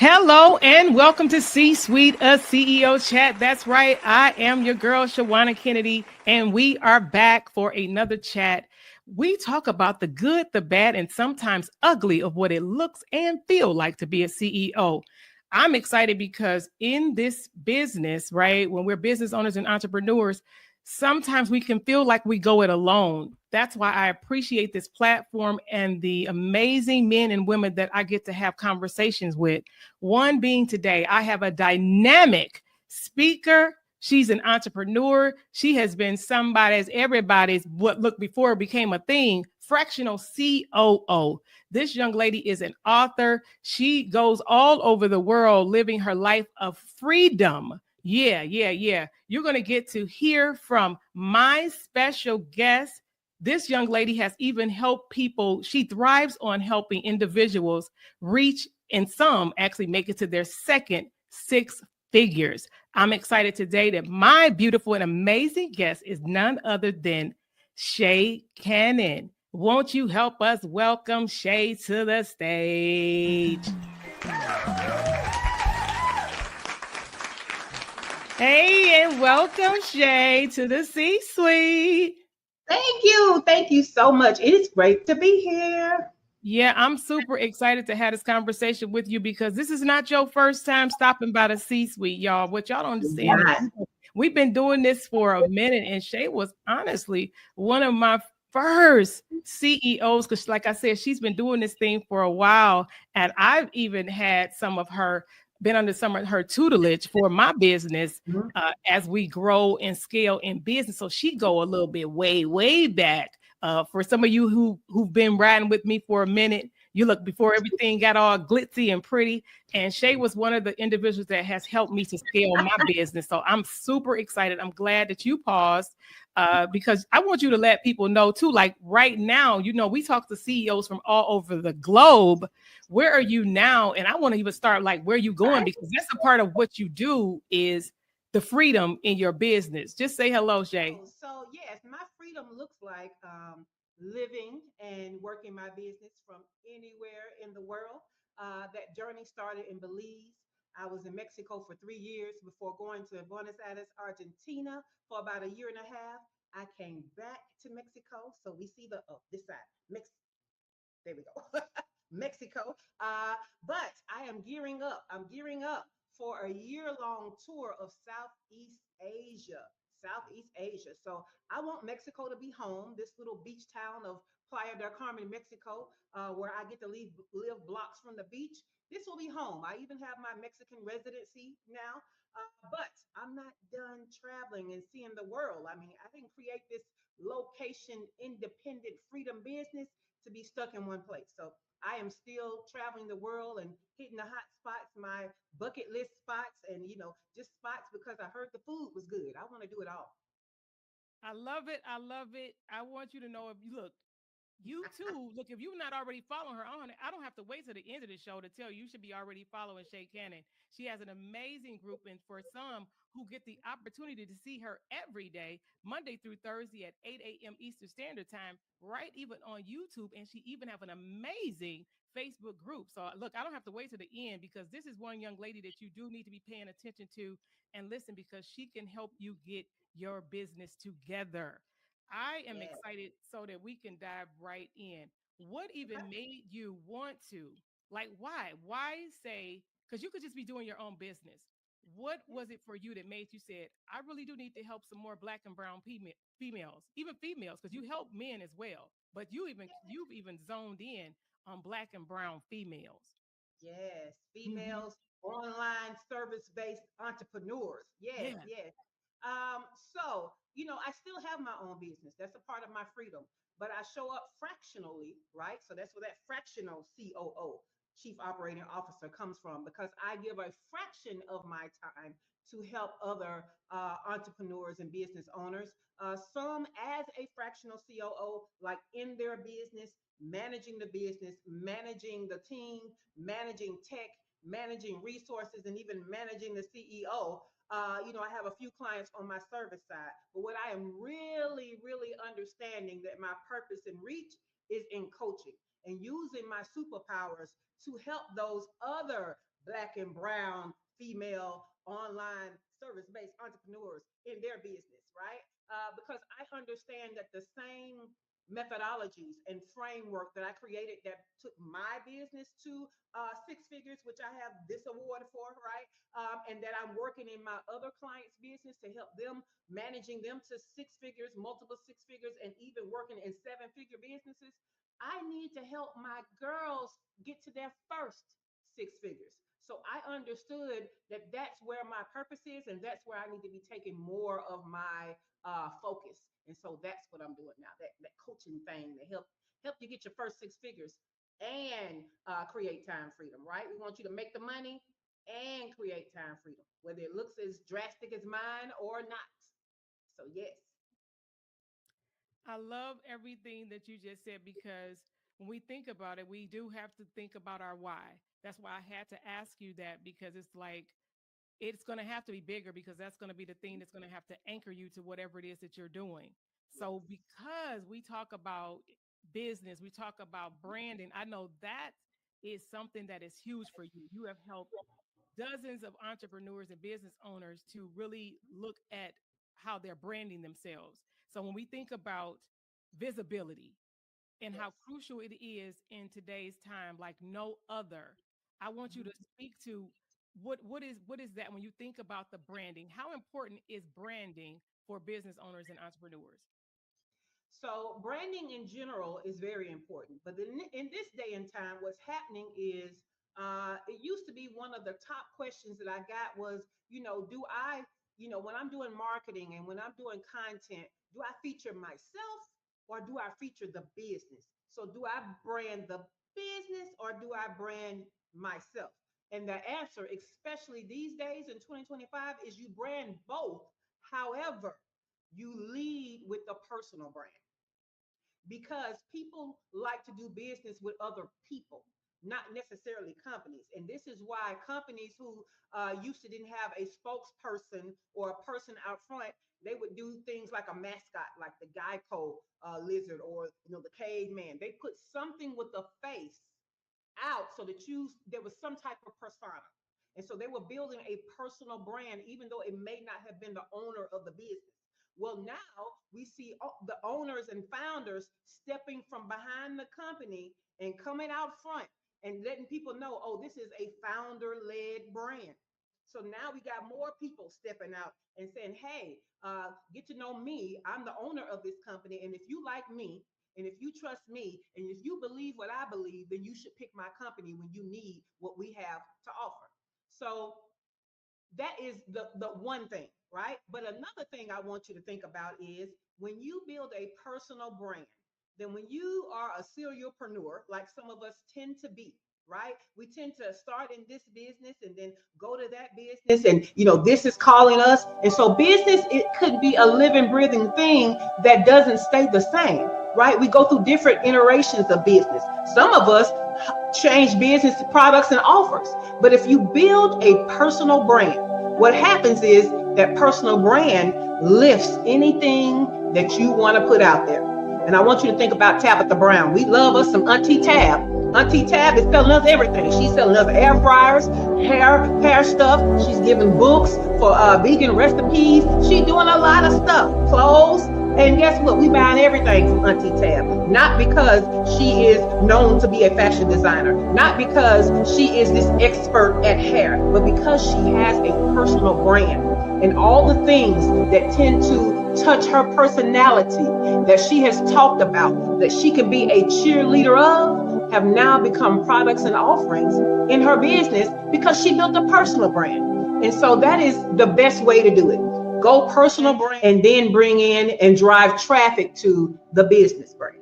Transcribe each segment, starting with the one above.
Hello and welcome to C-Suite, a CEO chat. That's right. I am your girl, Shawanna Kennedy, and we are back for another chat. We talk about the good, the bad, and sometimes ugly of what it looks and feel like to be a CEO. I'm excited because in this business, right, when we're business owners and entrepreneurs, sometimes we can feel like we go it alone. That's why I appreciate this platform and the amazing men and women that I get to have conversations with. One being today, I have a dynamic speaker. She's an entrepreneur. She has been somebody's, everybody's, what looked before it became a thing, fractional COO. This young lady is an author. She goes all over the world living her life of freedom. Yeah. You're going to get to hear from my special guest. This young lady has even helped people. She thrives on helping individuals reach, and some actually make it to their second six figures. I'm excited today that my beautiful and amazing guest is none other than Sha Cannon. Won't you help us welcome Sha to the stage? Hey, and welcome, Sha, to the C-Suite. Thank you. Thank you so much. It is great to be here. Yeah, I'm super excited to have this conversation with you because this is not your first time stopping by the C-Suite, y'all. What y'all don't understand is Yes. we've been doing this for a minute, and Sha was honestly one of my first CEOs because, like I said, she's been doing this thing for a while, and I've even had been under some of her tutelage for my business Mhm. as we grow and scale in business. So she go a little bit way back. For some of you who've been riding with me for a minute, you look before everything got all glitzy and pretty. And Sha was one of the individuals that has helped me to scale my business. So I'm super excited. I'm glad that you paused because I want you to let people know too. Like right now, we talk to CEOs from all over the globe. Where are you now? And I want to even start like where you going because that's a part of what you do is the freedom in your business. Just say hello, Sha. So yes, my freedom looks like living and working my business from anywhere in the world. That journey started in Belize. I was in Mexico for 3 years before going to Buenos Aires, Argentina for about a year and a half. I came back to Mexico. So we see the this side. There we go. Mexico. But I am gearing up. I'm gearing up for a year-long tour of Southeast Asia. Southeast Asia. So I want Mexico to be home, this little beach town of Playa del Carmen, Mexico, where I get to live blocks from the beach. This will be home. I even have my Mexican residency now. But I'm not done traveling and seeing the world. I mean, I didn't create this location independent freedom business to be stuck in one place. So I am still traveling the world and hitting the hot spots, my bucket list spots, and just spots because I heard the food was good. I want to do it all. I love it. I love it. I want you to know if you look, you too, look, if you're not already following her on, I don't have to wait to the end of the show to tell you, you should be already following Sha Cannon. She has an amazing group, and for some who get the opportunity to see her every day, Monday through Thursday at 8 a.m. Eastern Standard Time, right even on YouTube, and she even have an amazing Facebook group. So look, I don't have to wait to the end because this is one young lady that you do need to be paying attention to and listen because she can help you get your business together. I am Yes. excited so that we can dive right in. What even made you want to? Like, why? Why say, because you could just be doing your own business. What was it for you that made you said, I really do need to help some more black and brown females, even females, because you help men as well. But you've even zoned in on black and brown females. Yes, Hmm. females, online service-based entrepreneurs. Yes, Yeah. yes. So I still have my own business. That's a part of my freedom, but I show up fractionally, right? So that's where that fractional COO, Chief Operating Officer, comes from because I give a fraction of my time to help other entrepreneurs and business owners. Some as a fractional COO, like in their business, managing the business, managing the team, managing tech, managing resources, and even managing the CEO. I have a few clients on my service side, but what I am really understanding that my purpose and reach is in coaching and using my superpowers to help those other Black and brown female online service-based entrepreneurs in their business, right? Because I understand that the same methodologies and framework that I created that took my business to six figures, which I have this award for, right? And that I'm working in my other clients' business to help them, managing them to six figures, multiple six figures, and even working in seven-figure businesses. I need to help my girls get to their first six figures. So I understood that that's where my purpose is, and that's where I need to be taking more of my focus. And so that's what I'm doing now. That coaching thing to help you get your first six figures and create time freedom. Right? We want you to make the money and create time freedom, whether it looks as drastic as mine or not. So yes. I love everything that you just said because when we think about it, we do have to think about our why. That's why I had to ask you that because it's like it's going to have to be bigger because that's going to be the thing that's going to have to anchor you to whatever it is that you're doing. Yes. So, because we talk about business, we talk about branding, I know that is something that is huge for you. You have helped dozens of entrepreneurs and business owners to really look at how they're branding themselves. So, when we think about visibility, and Yes. how crucial it is in today's time like no other. I want you to Mhm. speak to what is that when you think about the branding? How important is branding for business owners and entrepreneurs? So branding in general is very important, but in this day and time, what's happening is it used to be one of the top questions that I got was, do I, when I'm doing marketing and when I'm doing content, do I feature myself or do I feature the business? So do I brand the business or do I brand myself? And the answer, especially these days in 2025, is you brand both. However, you lead with the personal brand because people like to do business with other people, not necessarily companies. And this is why companies who used to didn't have a spokesperson or a person out front, they would do things like a mascot, like the Geico lizard or the caveman. They put something with a face out so that there was some type of persona. And so they were building a personal brand, even though it may not have been the owner of the business. Well, now we see the owners and founders stepping from behind the company and coming out front and letting people know, oh, this is a founder led brand. So now we got more people stepping out and saying, hey, get to know me. I'm the owner of this company. And if you like me, and if you trust me, and if you believe what I believe, then you should pick my company when you need what we have to offer. So that is the one thing, right? But another thing I want you to think about is when you build a personal brand, then when you are a serialpreneur, like some of us tend to be, right? We tend to start in this business and then go to that business, and this is calling us. And so business, it could be a living, breathing thing that doesn't stay the same, right? We go through different iterations of business. Some of us change business products and offers. But if you build a personal brand, what happens is that personal brand lifts anything that you want to put out there. And I want you to think about Tabitha Brown. We love us some Auntie Tab. Auntie Tab is selling us everything. She's selling us air fryers, hair stuff. She's giving books for vegan recipes. She's doing a lot of stuff, clothes. And guess what? We buying everything from Auntie Tab. Not because she is known to be a fashion designer, not because she is this expert at hair, but because she has a personal brand. And all the things that tend to touch her personality that she has talked about, that she can be a cheerleader of, have now become products and offerings in her business because she built a personal brand. And so that is the best way to do it. Go personal brand and then bring in and drive traffic to the business brand.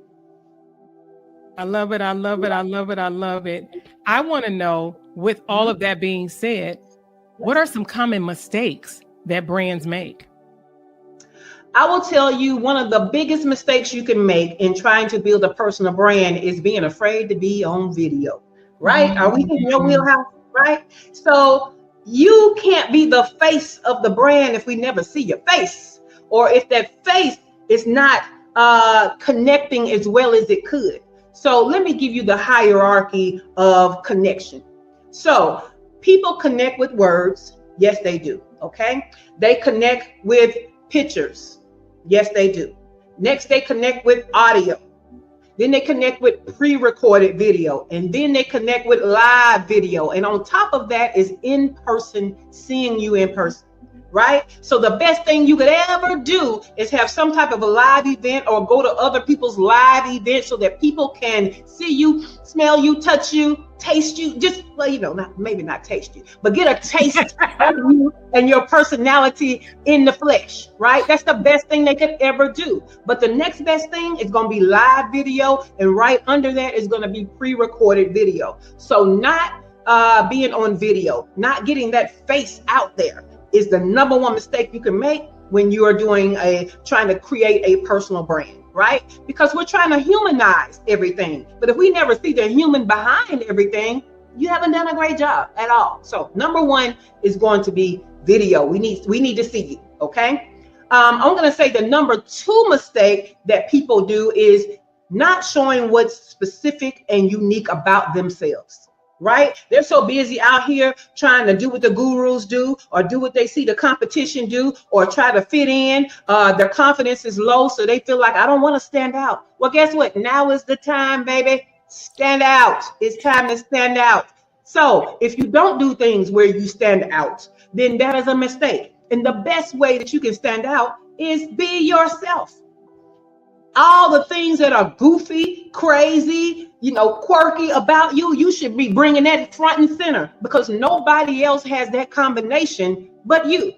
I love it. I love it. I love it. I love it. I want to know, with all of Mhm. that being said, what Yes. are some common mistakes that brands make? I will tell you one of the biggest mistakes you can make in trying to build a personal brand is being afraid to be on video, right? Are we in your Mm. wheelhouse, right? So you can't be the face of the brand if we never see your face, or if that face is not connecting as well as it could. So let me give you the hierarchy of connection. So People connect with words. Yes, they do. Okay. They connect with pictures. Yes, they do. Next, they connect with audio. Then they connect with pre-recorded video, and then they connect with live video. And on top of that is in person, seeing you in person, right? So the best thing you could ever do is have some type of a live event or go to other people's live events so that people can see you, smell you, touch you, taste you, just, well, you know, maybe not taste you, but get a taste of you and your personality in the flesh, right? That's the best thing they could ever do. But the next best thing is going to be live video, and right under that is going to be pre-recorded video. So not being on video, not getting that face out there is the number one mistake you can make when you are trying to create a personal brand. Right? Because we're trying to humanize everything. But if we never see the human behind everything, you haven't done a great job at all. So number one is going to be video. We need to see you. Okay. I'm going to say the number two mistake that people do is not showing what's specific and unique about themselves. Right? They're so busy out here trying to do what the gurus do, or do what they see the competition do, or try to fit in. Their confidence is low, so they feel like, I don't want to stand out. Well, guess what? Now is the time, baby. Stand out. It's time to stand out. So if you don't do things where you stand out, then that is a mistake. And the best way that you can stand out is be yourself. All the things that are goofy, crazy, quirky about you, you should be bringing that front and center, because nobody else has that combination but you.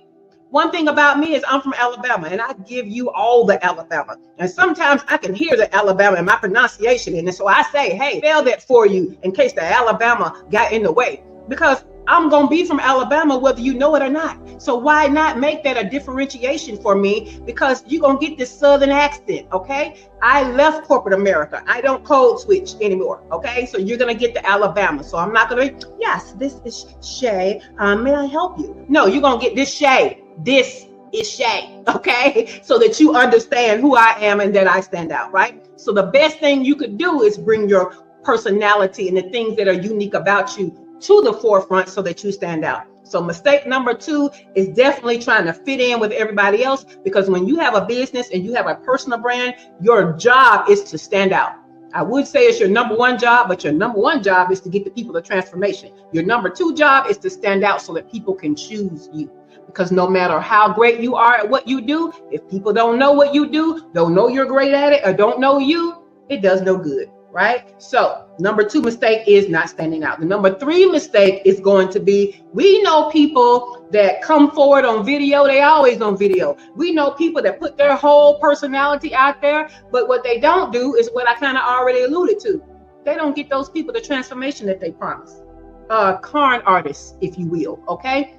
One thing about me is I'm from Alabama, and I give you all the Alabama. And sometimes I can hear the Alabama in my pronunciation. And so I say, hey, spell that for you in case the Alabama got in the way, because I'm going to be from Alabama whether you know it or not. So why not make that a differentiation for me? Because you're going to get this Southern accent, okay? I left corporate America. I don't code switch anymore, okay? So you're going to get the Alabama. So I'm not going to, yes, this is Shay. May I help you? No, you're going to get this Shay. This is Shay, okay? So that you understand who I am and that I stand out, right? So the best thing you could do is bring your personality and the things that are unique about you to the forefront so that you stand out. So mistake number two is definitely trying to fit in with everybody else, because when you have a business and you have a personal brand, your job is to stand out. I would say it's your number one job, but your number one job is to get the people to transformation. Your number two job is to stand out so that people can choose you. Because no matter how great you are at what you do, if people don't know what you do, don't know you're great at it, or don't know you, it does no good. Right? So number two mistake is not standing out. The number three mistake is going to be, we know people that come forward on video, they always on video. We know people that put their whole personality out there, but what they don't do is what I kind of already alluded to. They don't get those people the transformation that they promise. Con artists, if you will, okay?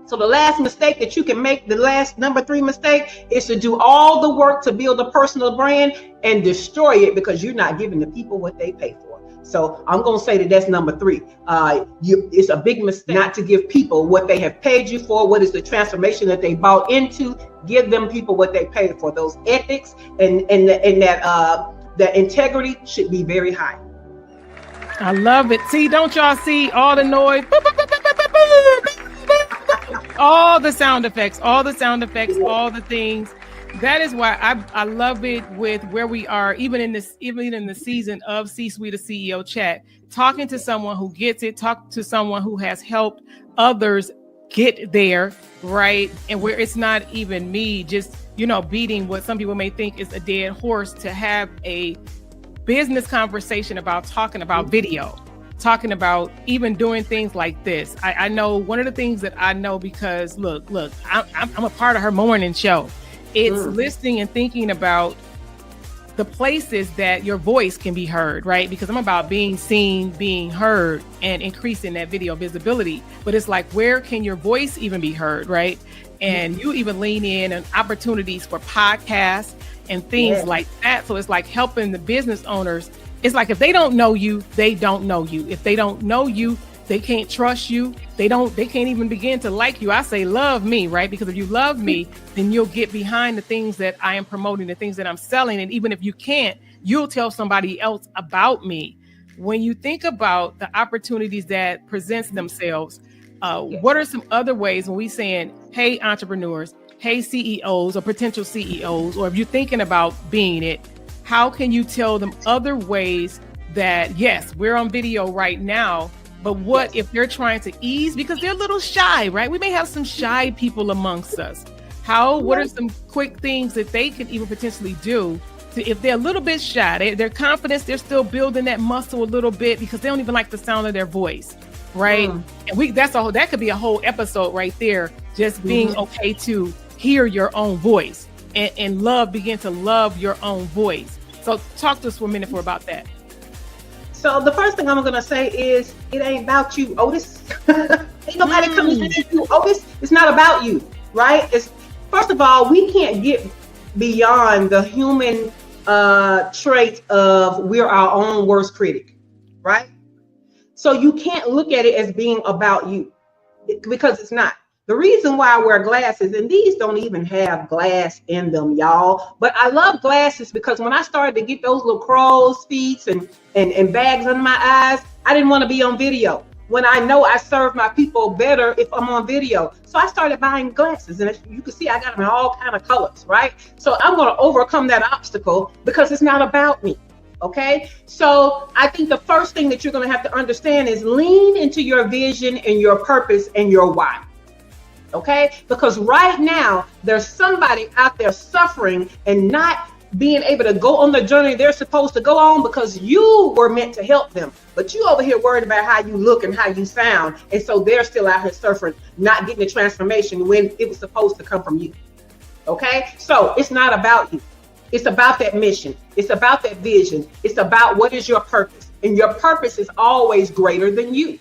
So the last mistake that you can make, the last number three mistake, is to do all the work to build a personal brand and destroy it because you're not giving the people what they pay for. So I'm going to say that that's number three. It's a big mistake not to give people what they have paid you for. What is the transformation that they bought into? Give them people what they paid for. Those ethics and that integrity should be very high. I love it. See, don't y'all see all the noise? All the sound effects, all the things. That is why I love it with where we are, even in the season of C-Suite of CEO Chat, talking to someone who gets it, talk to someone who has helped others get there, right? And where it's not even me just, beating what some people may think is a dead horse, to have a business conversation about talking about video. Talking about even doing things like this. I know one of the things that I know, because look, I'm a part of her morning show. It's listening and thinking about the places that your voice can be heard, right? Because I'm about being seen, being heard, and increasing that video visibility. But it's like, where can your voice even be heard, right? And you even lean in on opportunities for podcasts and things like that. So it's like helping the business owners. It's like, if they don't know you, they don't know you. If they don't know you, they can't trust you. They can't even begin to like you. I say, love me, right? Because if you love me, then you'll get behind the things that I am promoting, the things that I'm selling. And even if you can't, you'll tell somebody else about me. When you think about the opportunities that presents themselves, Yes. What are some other ways when we saying, hey, entrepreneurs, hey, CEOs or potential CEOs, or if you're thinking about being it, how can you tell them other ways that, yes, we're on video right now, but what if they're trying to ease, because they're a little shy, right? We may have some shy people amongst us. What are some quick things that they can even potentially do to, if they're a little bit shy, their confidence, they're still building that muscle a little bit because they don't even like the sound of their voice, right? And that could be a whole episode right there, just being okay to hear your own voice and begin to love your own voice. So talk to us for a minute about that. So the first thing I'm going to say is it ain't about you, Otis. Ain't nobody coming to you, Otis. It's not about you, right? First of all, we can't get beyond the human trait of we're our own worst critic, right? So you can't look at it as being about you because it's not. The reason why I wear glasses, and these don't even have glass in them, y'all, but I love glasses because when I started to get those little crow's feet and bags under my eyes, I didn't want to be on video when I know I serve my people better if I'm on video. So I started buying glasses, and you can see I got them in all kind of colors, right? So I'm going to overcome that obstacle because it's not about me. Okay, so I think the first thing that you're going to have to understand is lean into your vision and your purpose and your why. Okay, because right now there's somebody out there suffering and not being able to go on the journey they're supposed to go on because you were meant to help them, but you over here worried about how you look and how you sound, and so they're still out here suffering, not getting the transformation when it was supposed to come from you. Okay, so it's not about you. It's about that mission. It's about that vision. It's about what is your purpose, and your purpose is always greater than you,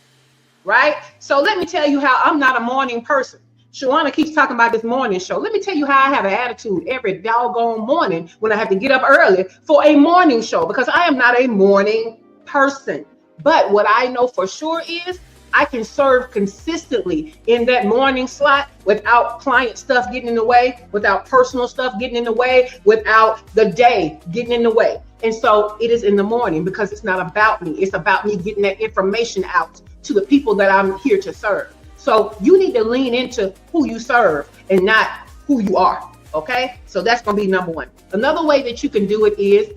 right? So let me tell you how I'm not a morning person. Shawanna keeps talking about this morning show. Let me tell you how I have an attitude every doggone morning when I have to get up early for a morning show, because I am not a morning person. But what I know for sure is I can serve consistently in that morning slot without client stuff getting in the way, without personal stuff getting in the way, without the day getting in the way. And so it is in the morning because it's not about me. It's about me getting that information out to the people that I'm here to serve. So you need to lean into who you serve and not who you are. Okay, so that's going to be number one. Another way that you can do it is,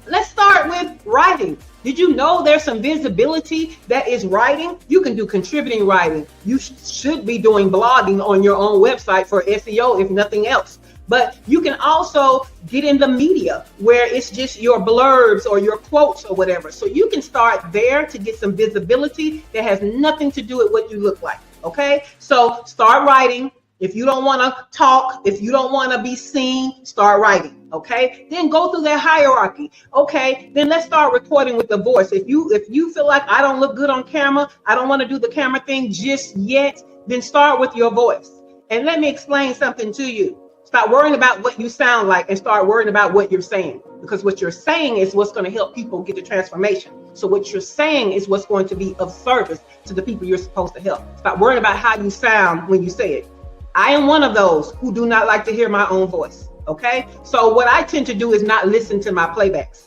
let's start with writing. Did you know there's some visibility that is writing? You can do contributing writing. You should be doing blogging on your own website for SEO, if nothing else. But you can also get in the media where it's just your blurbs or your quotes or whatever. So you can start there to get some visibility that has nothing to do with what you look like. Okay, so start writing. If you don't want to talk, if you don't want to be seen, start writing. Okay, then go through that hierarchy. Okay, then let's start recording with the voice. If you feel like I don't look good on camera, I don't want to do the camera thing just yet, then start with your voice. And let me explain something to you. Stop worrying about what you sound like and start worrying about what you're saying, because what you're saying is what's going to help people get the transformation. So what you're saying is what's going to be of service to the people you're supposed to help. Stop worrying about how you sound when you say it. I am one of those who do not like to hear my own voice. Okay, so what I tend to do is not listen to my playbacks.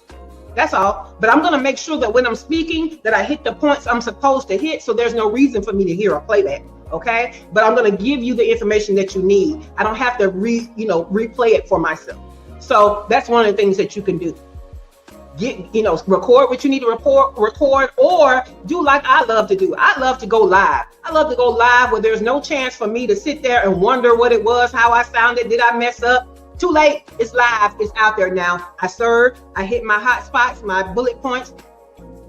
That's all. But I'm going to make sure that when I'm speaking that I hit the points I'm supposed to hit, so there's no reason for me to hear a playback. Okay, but I'm going to give you the information that you need. I don't have to replay it for myself. So that's one of the things that you can do. Record what you need to record, or do like I love to do. I love to go live. I love to go live where there's no chance for me to sit there and wonder what it was, how I sounded, did I mess up? Too late. It's live. It's out there now. I served. I hit my hot spots, my bullet points.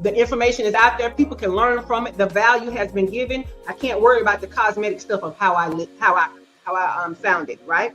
The information is out there. People can learn from it. The value has been given. I can't worry about the cosmetic stuff of how I sounded, right?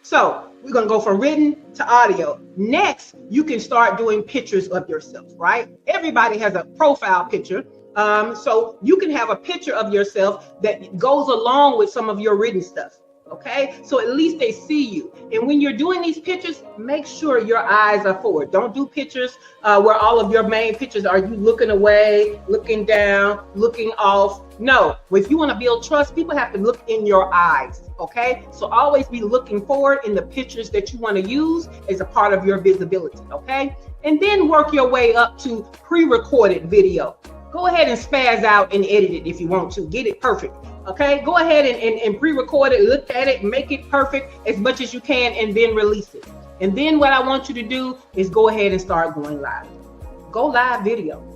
So we're going to go from written to audio. Next, you can start doing pictures of yourself, right? Everybody has a profile picture. So you can have a picture of yourself that goes along with some of your written stuff. Okay, so at least they see you. And when you're doing these pictures, make sure your eyes are forward. Don't do pictures where all of your main pictures are you looking away, looking down, looking off. No, if you want to build trust, people have to look in your eyes. Okay, so always be looking forward in the pictures that you want to use as a part of your visibility. Okay, and then work your way up to pre-recorded video. Go ahead and spaz out and edit it if you want to. Get it perfect. Okay, go ahead and pre-record it, look at it, make it perfect as much as you can, and then release it. And then what I want you to do is go ahead and start going live. Go live video.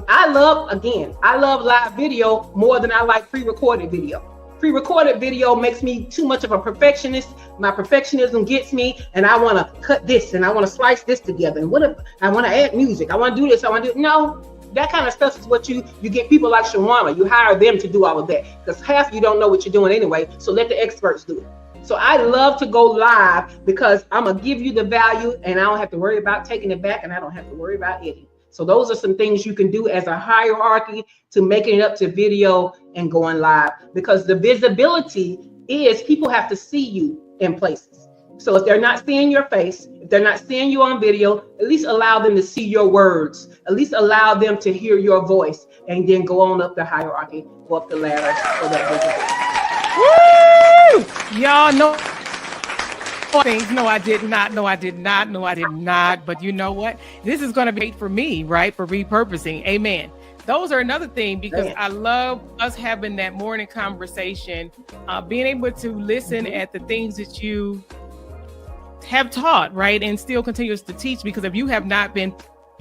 I love live video more than I like pre-recorded video. Pre-recorded video makes me too much of a perfectionist. My perfectionism gets me, and I want to cut this, and I want to slice this together. And what if I want to add music? I want to do this. I want to do no. That kind of stuff is what you get people like Shawanna. You hire them to do all of that because half you don't know what you're doing anyway. So let the experts do it. So I love to go live because I'm gonna give you the value, and I don't have to worry about taking it back, and I don't have to worry about editing. So those are some things you can do as a hierarchy to making it up to video and going live, because the visibility is people have to see you in places. So if they're not seeing your face, if they're not seeing you on video, at least allow them to see your words, at least allow them to hear your voice, and then go on up the hierarchy, go up the ladder for that visibility. Woo! Y'all know things. No, I did not. No, I did not. No, I did not. But you know what? This is going to be great for me, right? For repurposing. Amen. Those are another thing, because I love us having that morning conversation, being able to listen at the things that you have taught, right? And still continues to teach, because if you have not been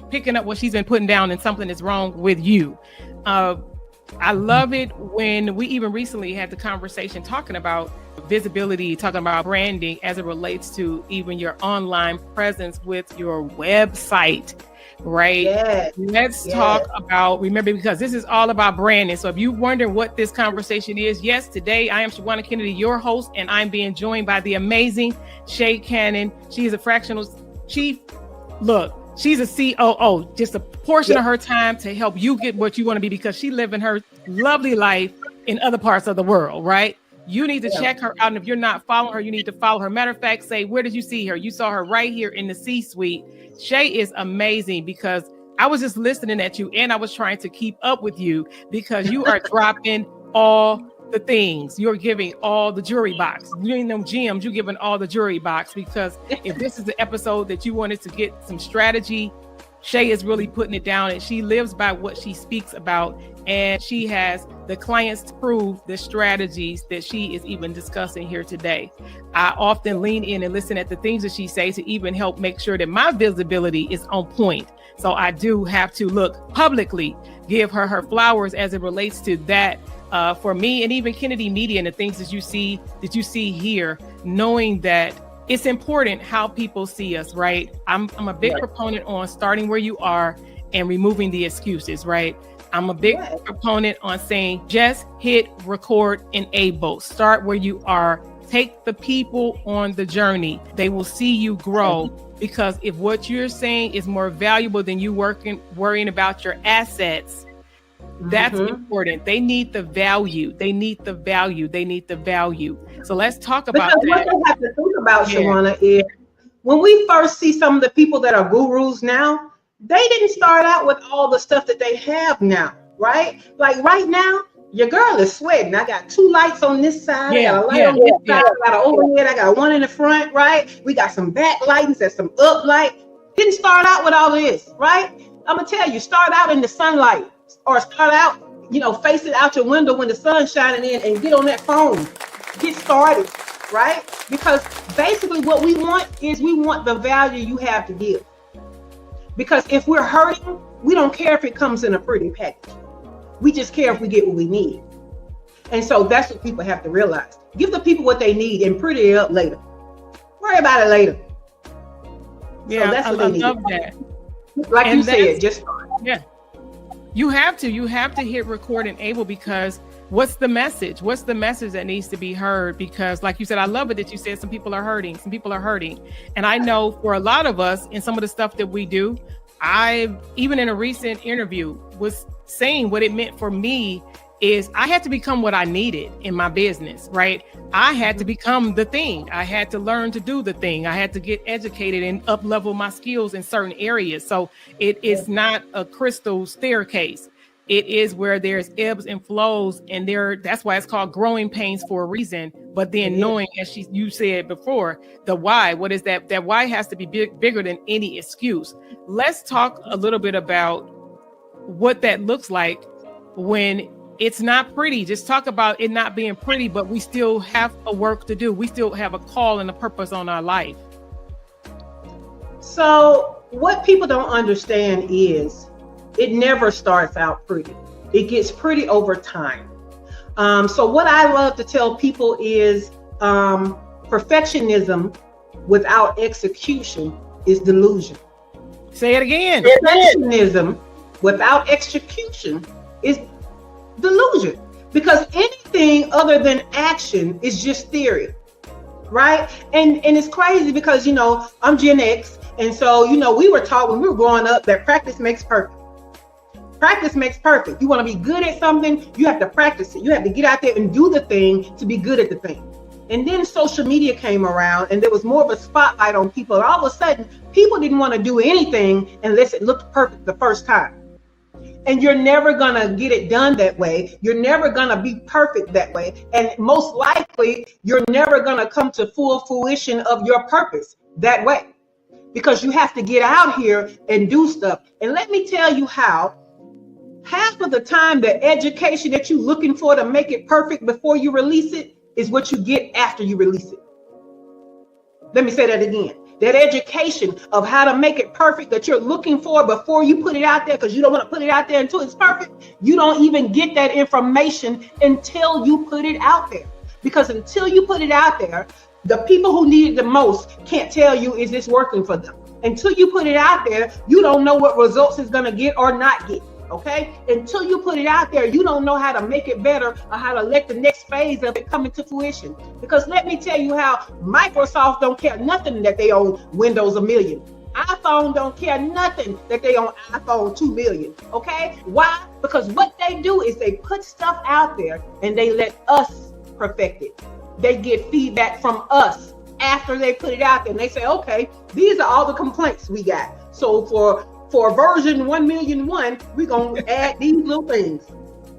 picking up what she's been putting down, and something is wrong with you. I love it when we even recently had the conversation talking about visibility, talking about branding as it relates to even your online presence with your website, right? Yes. Let's talk about, remember, because this is all about branding. So if you're wondering what this conversation is, yes, today I am Shawanna Kennedy, your host, and I'm being joined by the amazing Sha Cannon. She is a fractional chief. Look, she's a COO, just a portion of her time to help you get what you want to be, because she living her lovely life in other parts of the world, right? You need to check her out. And if you're not following her, you need to follow her. Matter of fact, say, where did you see her? You saw her right here in the C-suite. Sha is amazing, because I was just listening at you, and I was trying to keep up with you, because you are dropping all the things. You're giving all the jewelry box. You're in them gems, you're giving all the jewelry box, because if this is the episode that you wanted to get some strategy, Sha is really putting it down, and she lives by what she speaks about, and she has the clients to prove the strategies that she is even discussing here today. I often lean in and listen at the things that she says to even help make sure that my visibility is on point. So I do have to look publicly, give her flowers as it relates to that. For me, and even Kennedy Media and the things that you see here, knowing that it's important how people see us, right? I'm a big proponent on starting where you are and removing the excuses, right? I'm a big proponent on saying, just hit record, enable, start where you are, take the people on the journey. They will see you grow, because if what you're saying is more valuable than you worrying about your assets, that's important. They need the value. They need the value. They need the value. So let's talk about that. What they have to think about, Shawanna, is when we first see some of the people that are gurus now, they didn't start out with all the stuff that they have now, right? Like right now, your girl is sweating. I got 2 lights on this side. I got a light on this side. I got an overhead. I got one in the front, right? We got some back lightings and some up light. Didn't start out with all of this, right? I'm going to tell you, start out in the sunlight, or start out, face it out your window when the sun's shining in, and get on that phone. Get started, right? Because basically what we want is the value you have to give. Because if we're hurting, we don't care if it comes in a pretty package. We just care if we get what we need. And so that's what people have to realize. Give the people what they need and pretty it up later. Worry about it later. Yeah, so that's what they need. I love that. Like and you said, just start. Yeah. You have to hit record and able, because what's the message? What's the message that needs to be heard? Because like you said, I love it that you said some people are hurting. And I know for a lot of us in some of the stuff that we do, I, even in a recent interview, was saying what it meant for me is I had to become what I needed in my business, right? I had to become the thing. I had to learn to do the thing. I had to get educated and up level my skills in certain areas. So it is not a crystal staircase. It is where there's ebbs and flows, and that's why it's called growing pains for a reason. But then knowing, as you said before, the why, what is that? That why has to be bigger than any excuse. Let's talk a little bit about what that looks like when it's not pretty. Just talk about it not being pretty, but we still have a work to do. We still have a call and a purpose on our life. So what people don't understand is it never starts out pretty. It gets pretty over time. So what I love to tell people is perfectionism without execution is delusion. Say it again. Perfectionism without execution is delusion, because anything other than action is just theory, right? And it's crazy because, you know, I'm Gen X, and so, you know, we were taught when we were growing up that practice makes perfect. Practice makes perfect. You want to be good at something, you have to practice it. You have to get out there and do the thing to be good at the thing. And then social media came around and there was more of a spotlight on people. And all of a sudden, people didn't want to do anything unless it looked perfect the first time. And you're never going to get it done that way. You're never going to be perfect that way. And most likely, you're never going to come to full fruition of your purpose that way, because you have to get out here and do stuff. And let me tell you how. Half of the time, the education that you're looking for to make it perfect before you release it is what you get after you release it. Let me say that again. That education of how to make it perfect that you're looking for before you put it out there, because you don't want to put it out there until it's perfect. You don't even get that information until you put it out there. Because until you put it out there, the people who need it the most can't tell you, is this working for them? Until you put it out there, you don't know what results it's going to get or not get. Okay, until you put it out there, you don't know how to make it better or how to let the next phase of it come into fruition. Because let me tell you how Microsoft don't care nothing that they own Windows 1 million. iPhone don't care nothing that they own iPhone 2 million. Okay, why? Because what they do is they put stuff out there and they let us perfect it. They get feedback from us after they put it out there, and they say, okay, these are all the complaints we got. So for version 1,000,001, we're going to add these little things.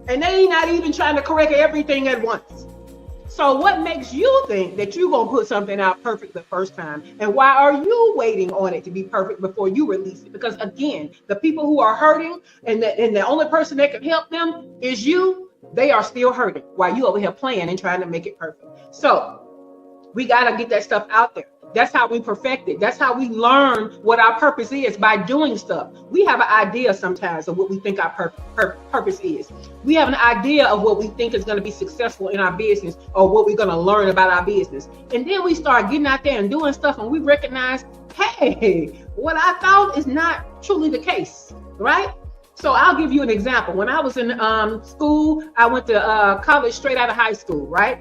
And they ain't not even trying to correct everything at once. So what makes you think that you're going to put something out perfect the first time? And why are you waiting on it to be perfect before you release it? Because again, the people who are hurting and the only person that can help them is you, they are still hurting while you over here playing and trying to make it perfect. So we got to get that stuff out there. That's how we perfect it. That's how we learn what our purpose is, by doing stuff. We have an idea sometimes of what we think our purpose is. We have an idea of what we think is going to be successful in our business, or what we're going to learn about our business. And then we start getting out there and doing stuff, and we recognize, hey, what I thought is not truly the case, right? So I'll give you an example. When I was in school, I went to college straight out of high school, right?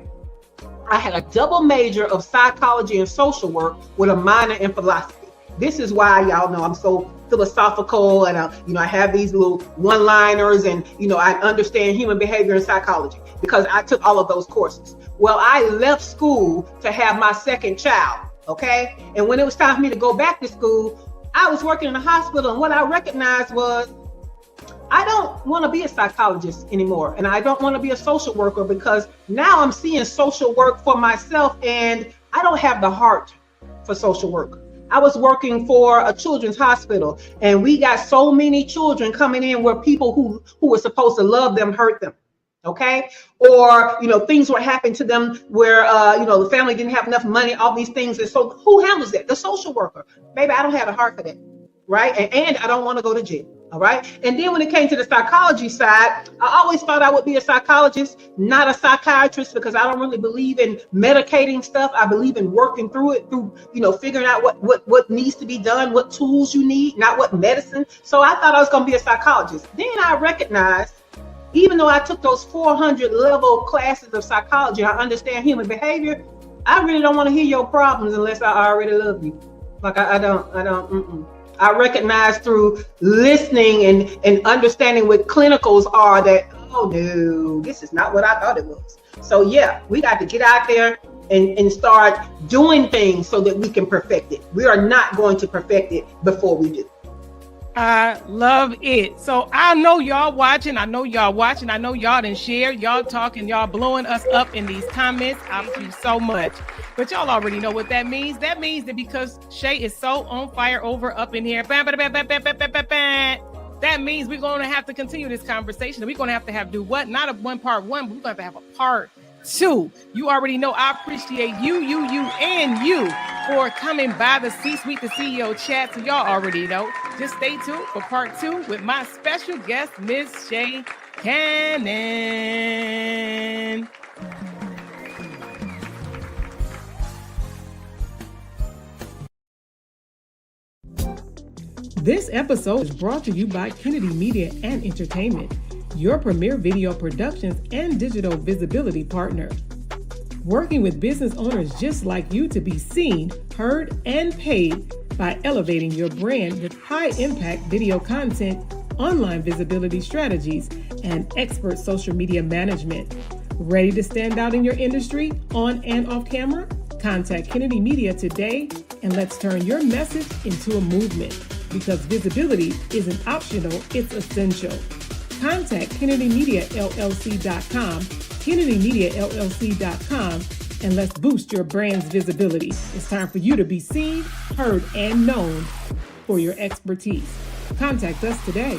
I had a double major of psychology and social work with a minor in philosophy. This is why y'all know I'm so philosophical, and I have these little one-liners, and I understand human behavior and psychology because I took all of those courses. Well, I left school to have my second child, okay? And when it was time for me to go back to school, I was working in a hospital, and what I recognized was I don't want to be a psychologist anymore, and I don't want to be a social worker, because now I'm seeing social work for myself, and I don't have the heart for social work. I was working for a children's hospital, and we got so many children coming in where people who were supposed to love them hurt them, okay? Or, things were happening to them where, the family didn't have enough money, all these things. And so who handles that? The social worker. Baby, I don't have a heart for that, right? And I don't want to go to jail. All right. And then when it came to the psychology side, I always thought I would be a psychologist, not a psychiatrist, because I don't really believe in medicating stuff. I believe in working through it, figuring out what needs to be done, what tools you need, not what medicine. So I thought I was going to be a psychologist. Then I recognized, even though I took those 400 level classes of psychology, I understand human behavior, I really don't want to hear your problems unless I already love you. Like I don't. I recognize through listening and understanding what clinicals are that, oh no, this is not what I thought it was. So yeah, we got to get out there and start doing things so that we can perfect it. We are not going to perfect it before we do. I love it. So I know y'all watching. I know y'all didn't share. Y'all talking. Y'all blowing us up in these comments. I love you so much. But y'all already know what that means. That means that because Shay is so on fire over up in here, That means we're going to have to continue this conversation. We're going to have do what? Not a one part one, but we're going to have a part two. You already know I appreciate you, and you for coming by the C-Suite, the CEO chat. So y'all already know. Just stay tuned for part two with my special guest, Miss Sha Cannon. This episode is brought to you by Kennedy Media and Entertainment, your premier video productions and digital visibility partner. Working with business owners just like you to be seen, heard, and paid by elevating your brand with high-impact video content, online visibility strategies, and expert social media management. Ready to stand out in your industry, on and off camera? Contact Kennedy Media today, and let's turn your message into a movement. Because visibility isn't optional, it's essential. Contact KennedyMediaLLC.com, KennedyMediaLLC.com, and let's boost your brand's visibility. It's time for you to be seen, heard, and known for your expertise. Contact us today.